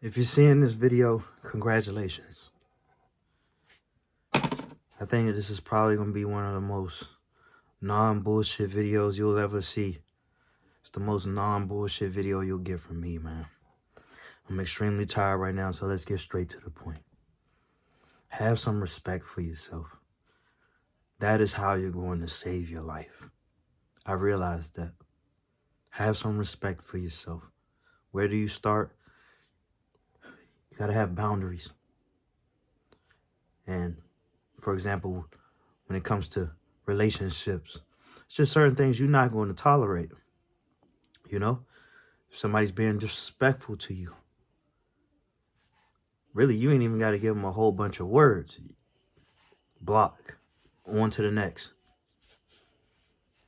If you're seeing this video, congratulations. I think this is probably going to be one of the most non-bullshit videos you'll ever see. It's the most non-bullshit video you'll get from me, man. I'm extremely tired right now, so let's get straight to the point. Have some respect for yourself. That is how you're going to save your life. I realize that. Have some respect for yourself. Where do you start? You got to have boundaries. And, for example, when it comes to relationships, it's just certain things you're not going to tolerate. You know, if somebody's being disrespectful to you, really, you ain't even got to give them a whole bunch of words. Block. On to the next.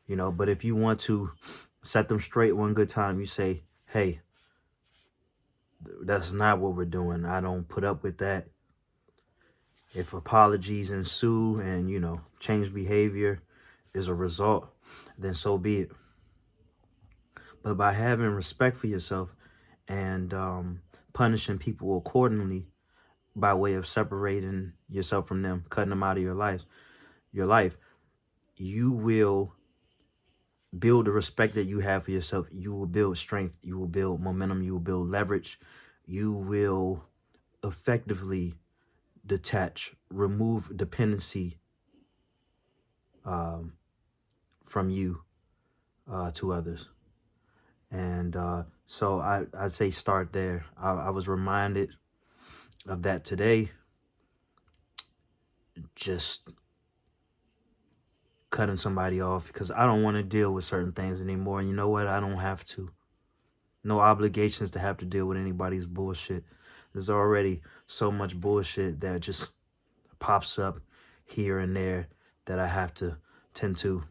You know, but if you want to set them straight one good time, you say, hey, that's not what we're doing. I don't put up with that. If apologies ensue and, change behavior is a result, then so be it. But by having respect for yourself and punishing people accordingly by way of separating yourself from them, cutting them out of your life, you will build the respect that you have for yourself. You will build strength. You will build momentum. You will build leverage. You will effectively detach, remove dependency from you to others. And so I'd say start there. I was reminded of that today. Just cutting somebody off because I don't want to deal with certain things anymore. And you know what? I don't have to. No obligations to have to deal with anybody's bullshit. There's already so much bullshit that just pops up here and there that I have to tend to.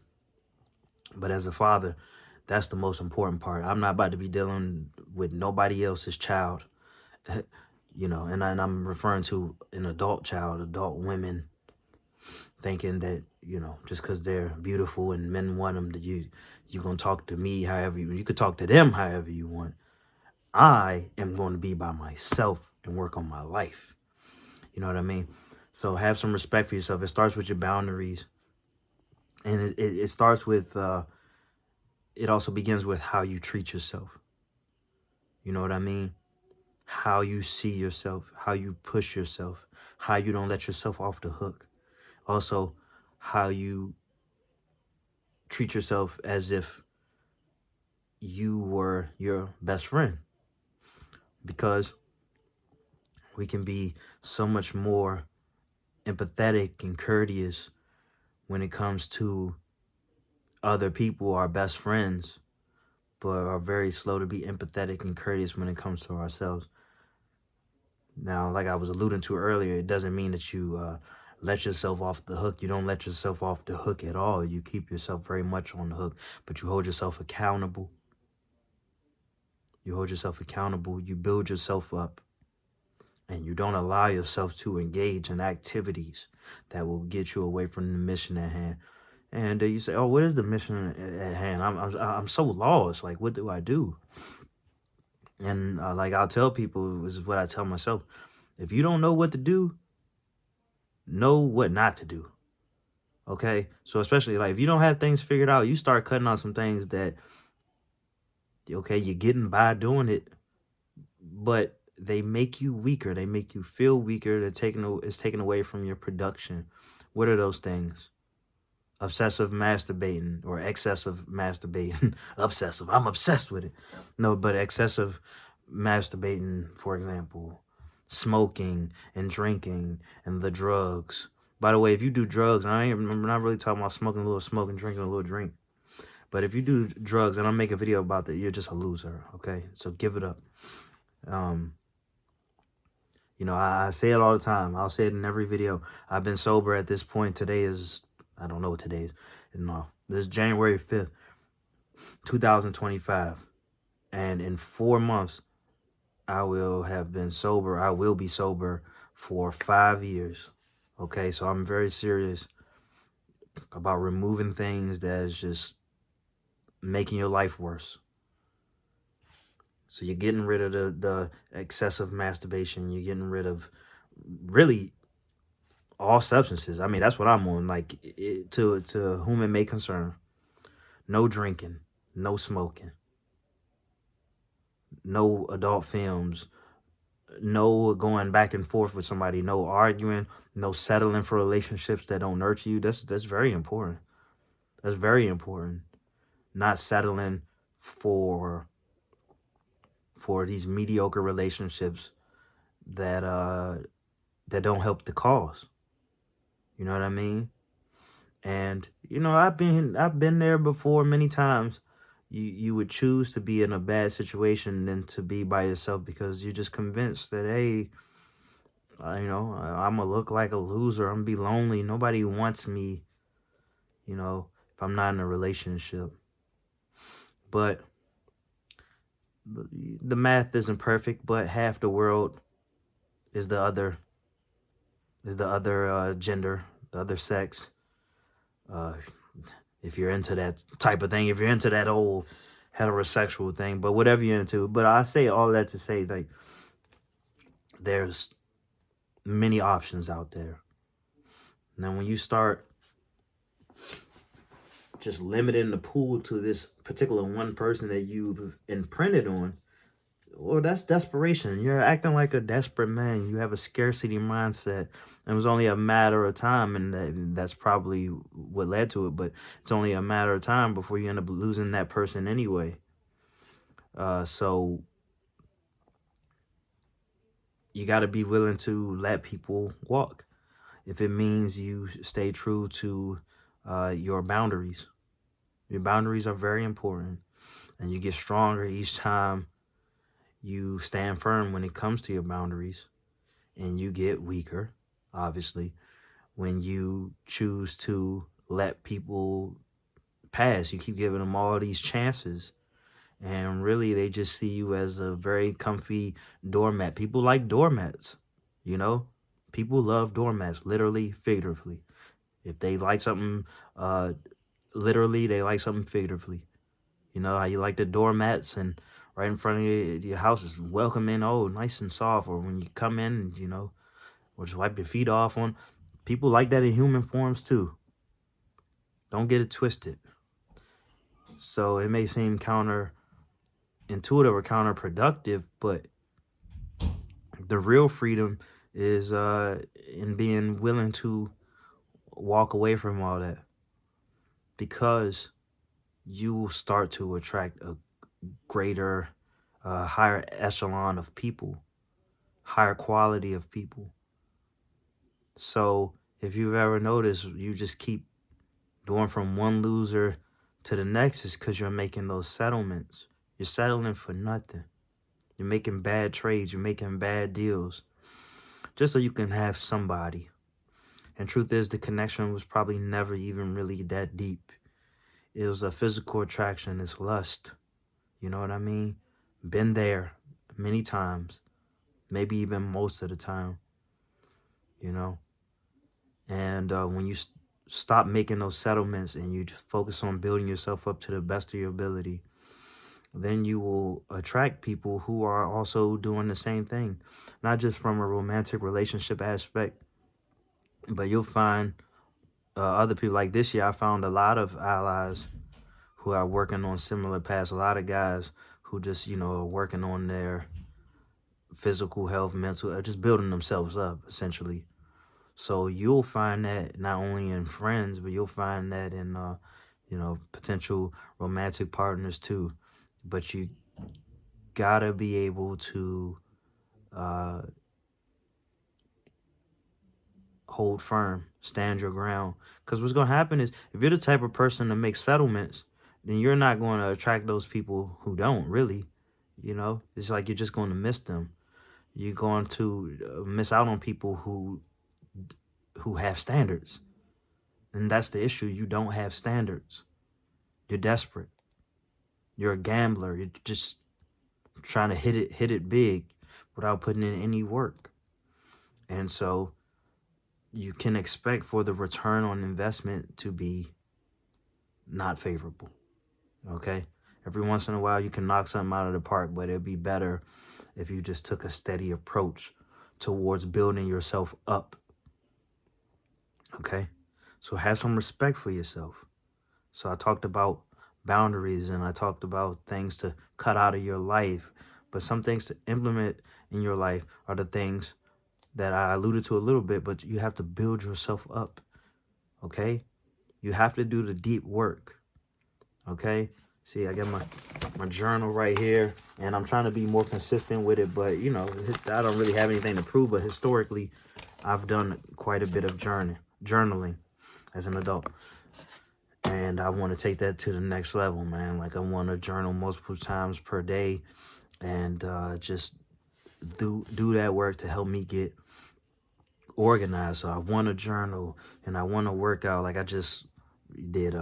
But as a father, that's the most important part. I'm not about to be dealing with nobody else's child, and I'm referring to an adult child, adult women, thinking that, just because they're beautiful and men want them, that you're going to talk to me however you could talk to them however you want. I am going to be by myself and work on my life. You know what I mean? So have some respect for yourself. It starts with your boundaries. And it starts with, it also begins with how you treat yourself. You know what I mean? How you see yourself, how you push yourself, how you don't let yourself off the hook. Also, how you treat yourself as if you were your best friend. Because we can be so much more empathetic and courteous when it comes to other people, our best friends, but are very slow to be empathetic and courteous when it comes to ourselves. Now, like I was alluding to earlier, it doesn't mean that you let yourself off the hook. You don't let yourself off the hook at all. You keep yourself very much on the hook, but you hold yourself accountable. You hold yourself accountable. You build yourself up, and you don't allow yourself to engage in activities that will get you away from the mission at hand. And you say, "Oh, what is the mission at hand? I'm so lost. Like, what do I do?" And like I'll tell people, this is what I tell myself: if you don't know what to do, know what not to do. Okay, so especially like if you don't have things figured out, you start cutting out some things that, okay, you're getting by doing it, but they make you weaker. They make you feel weaker. It's taken away from your production. What are those things? Obsessive masturbating or excessive masturbating. Obsessive. I'm obsessed with it. No, but excessive masturbating, for example, smoking and drinking and the drugs. By the way, if you do drugs, I'm not really talking about smoking a little smoke and drinking a little drink. But if you do drugs, and I'll make a video about that, you're just a loser, okay? So give it up. Um, I say it all the time. I'll say it in every video. I've been sober at this point. Today is, I don't know what today is. No, this is January 5th, 2025. And in 4 months, I will have been sober. I will be sober for 5 years. Okay, so I'm very serious about removing things that is just making your life worse. So you're getting rid of the excessive masturbation. You're getting rid of really all substances. I mean, that's what I'm on. Like to whom it may concern. No drinking, no smoking, no adult films, no going back and forth with somebody, no arguing, no settling for relationships that don't nurture you. That's very important. That's very important. Not settling for these mediocre relationships that that don't help the cause. You know what I mean? And I've been there before many times. You would choose to be in a bad situation than to be by yourself because you're just convinced that, hey, I'm gonna look like a loser. I'm gonna be lonely. Nobody wants me. If I'm not in a relationship. But the math isn't perfect. But half the world is the other gender, the other sex. Uh, if you're into that type of thing, if you're into that old heterosexual thing, but whatever you're into. But I say all that to say, like, there's many options out there. Now, when you start just limiting the pool to this particular one person that you've imprinted on, well, that's desperation. You're acting like a desperate man. You have a scarcity mindset. It was only a matter of time, and that's probably what led to it. But it's only a matter of time before you end up losing that person anyway. So you got to be willing to let people walk. If it means you stay true to your boundaries, your boundaries are very important, and you get stronger each time you stand firm when it comes to your boundaries, and you get weaker, obviously, when you choose to let people pass. You keep giving them all these chances, and really they just see you as a very comfy doormat. People like doormats, you know? People love doormats, literally, figuratively. If they like something uh literally, they like something figuratively. You know how you like the doormats and right in front of your house is welcoming, oh, nice and soft, or when you come in, or just wipe your feet off on. People like that in human forms too. Don't get it twisted. So it may seem counterintuitive or counterproductive, but the real freedom is in being willing to walk away from all that, because you will start to attract a greater, higher echelon of people, higher quality of people. So if you've ever noticed, you just keep going from one loser to the next is because you're making those settlements. You're settling for nothing. You're making bad trades. You're making bad deals just so you can have somebody. And truth is, the connection was probably never even really that deep. It was a physical attraction. It's lust. You know what I mean? Been there many times, maybe even most of the time, you know? And when you stop making those settlements and you just focus on building yourself up to the best of your ability, then you will attract people who are also doing the same thing, not just from a romantic relationship aspect, but you'll find other people. Like this year, I found a lot of allies who are working on similar paths, a lot of guys who just, are working on their physical health, mental, just building themselves up, essentially. So you'll find that not only in friends, but you'll find that in, potential romantic partners too. But you gotta be able to uh, hold firm, stand your ground. Because what's gonna happen is, if you're the type of person to make settlements, then you're not going to attract those people who don't really. It's like you're just going to miss them. You're going to miss out on people who have standards, and that's the issue. You don't have standards. You're desperate. You're a gambler. You're just trying to hit it big without putting in any work. And so you can expect for the return on investment to be not favorable. Okay? Every once in a while, you can knock something out of the park, but it'd be better if you just took a steady approach towards building yourself up. Okay? So have some respect for yourself. So I talked about boundaries and I talked about things to cut out of your life. But some things to implement in your life are the things that I alluded to a little bit, but you have to build yourself up. Okay? You have to do the deep work. Okay? See, I got my journal right here, and I'm trying to be more consistent with it, but you know, I don't really have anything to prove, but historically, I've done quite a bit of journaling as an adult. And I want to take that to the next level, man. Like I want to journal multiple times per day and just do that work to help me get organized. So I want to journal and I want to work out. Like I just did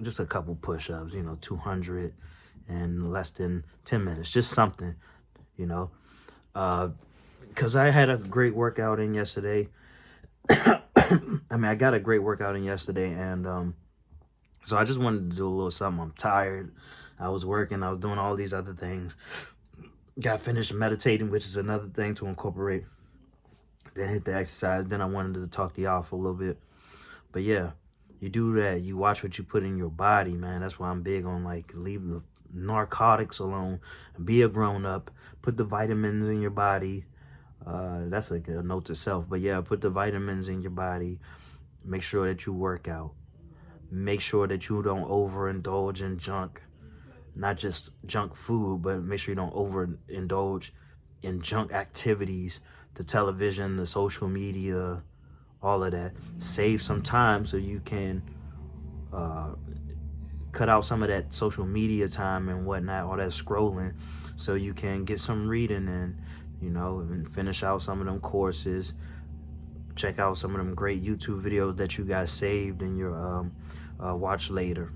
just a couple push-ups, 200 in less than 10 minutes, just something, you know, because I had a great workout in yesterday. I mean, I got a great workout in yesterday, and so I just wanted to do a little something. I'm tired. I was working. I was doing all these other things. Got finished meditating, which is another thing to incorporate. Then hit the exercise. Then I wanted to talk to y'all for a little bit. But yeah, you do that. You watch what you put in your body, man. That's why I'm big on like leave the narcotics alone. Be a grown up. Put the vitamins in your body. That's like a note to self. But yeah, put the vitamins in your body. Make sure that you work out. Make sure that you don't overindulge in junk. Not just junk food, but make sure you don't overindulge in junk activities, the television, the social media, all of that. Save some time so you can cut out some of that social media time and whatnot, all that scrolling, so you can get some reading in, and finish out some of them courses. Check out some of them great YouTube videos that you got saved in your watch later.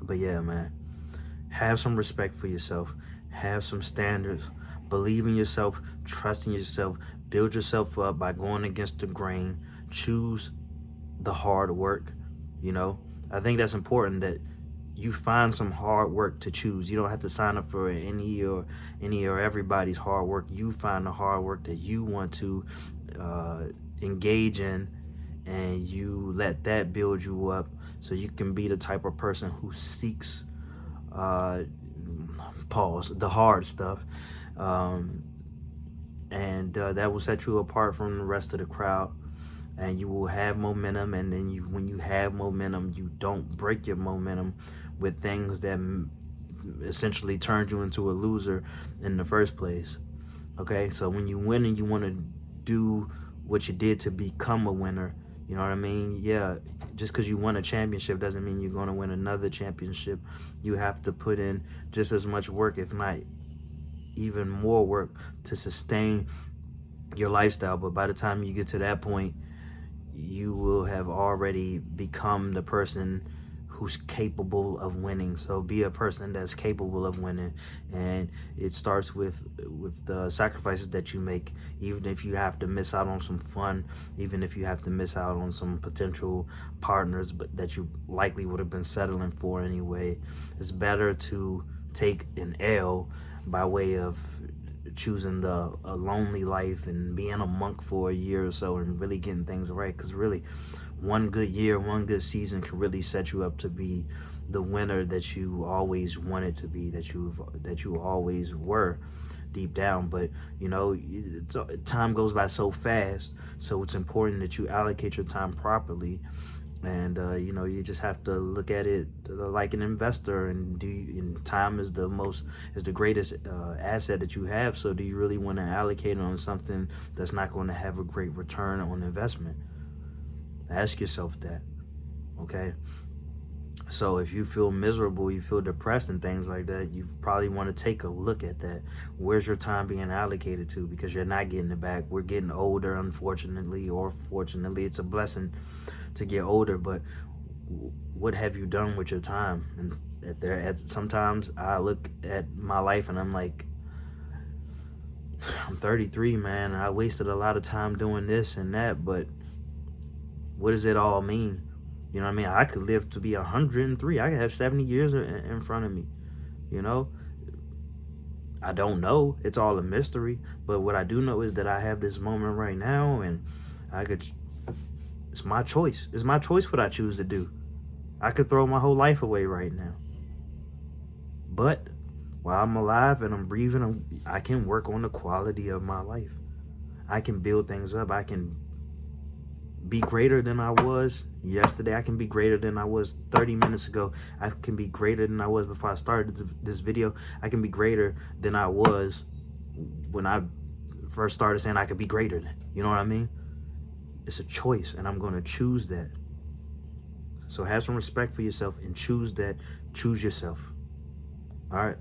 But yeah, man, have some respect for yourself. Have some standards. Believe in yourself. Trust in yourself. Build yourself up by going against the grain. Choose the hard work. I think that's important that you find some hard work to choose. You don't have to sign up for any or everybody's hard work. You find the hard work that you want to engage in, and you let that build you up so you can be the type of person who seeks the hard stuff, and that will set you apart from the rest of the crowd, and you will have momentum. And then when you have momentum, you don't break your momentum with things that essentially turned you into a loser in the first place. Okay, so when you win and you want to do what you did to become a winner, you know what I mean? Yeah, just because you won a championship doesn't mean you're going to win another championship. You have to put in just as much work, if not even more work, to sustain your lifestyle. But by the time you get to that point, you will have already become the person who's capable of winning. So be a person that's capable of winning, and it starts with the sacrifices that you make. Even if you have to miss out on some fun, even if you have to miss out on some potential partners, but that you likely would have been settling for anyway, it's better to take an L by way of choosing a lonely life and being a monk for a year or so and really getting things right. Because really, one good year, one good season can really set you up to be the winner that you always wanted to be, that you always were deep down. But time goes by so fast, so it's important that you allocate your time properly. And you just have to look at it like an investor, and time is the greatest asset that you have. So do you really want to allocate it on something that's not going to have a great return on investment? Ask yourself that. Okay, so if you feel miserable, you feel depressed and things like that, you probably want to take a look at that. Where's your time being allocated to? Because you're not getting it back. We're getting older, unfortunately, or fortunately. It's a blessing to get older, but what have you done with your time? And sometimes I look at my life and I'm like, I'm 33, man, and I wasted a lot of time doing this and that, but what does it all mean? You know what I mean? I could live to be 103. I could have 70 years in front of me. You know, I don't know. It's all a mystery. But what I do know is that I have this moment right now, and I could. It's my choice. It's my choice what I choose to do. I could throw my whole life away right now. But while I'm alive and I'm breathing, I can work on the quality of my life. I can build things up. I can be greater than I was yesterday. I can be greater than I was 30 minutes ago. I can be greater than I was before I started this video. I can be greater than I was when I first started saying I could be greater than. You know what I mean? It's a choice, and I'm going to choose that. So have some respect for yourself and choose that. Choose yourself. All right.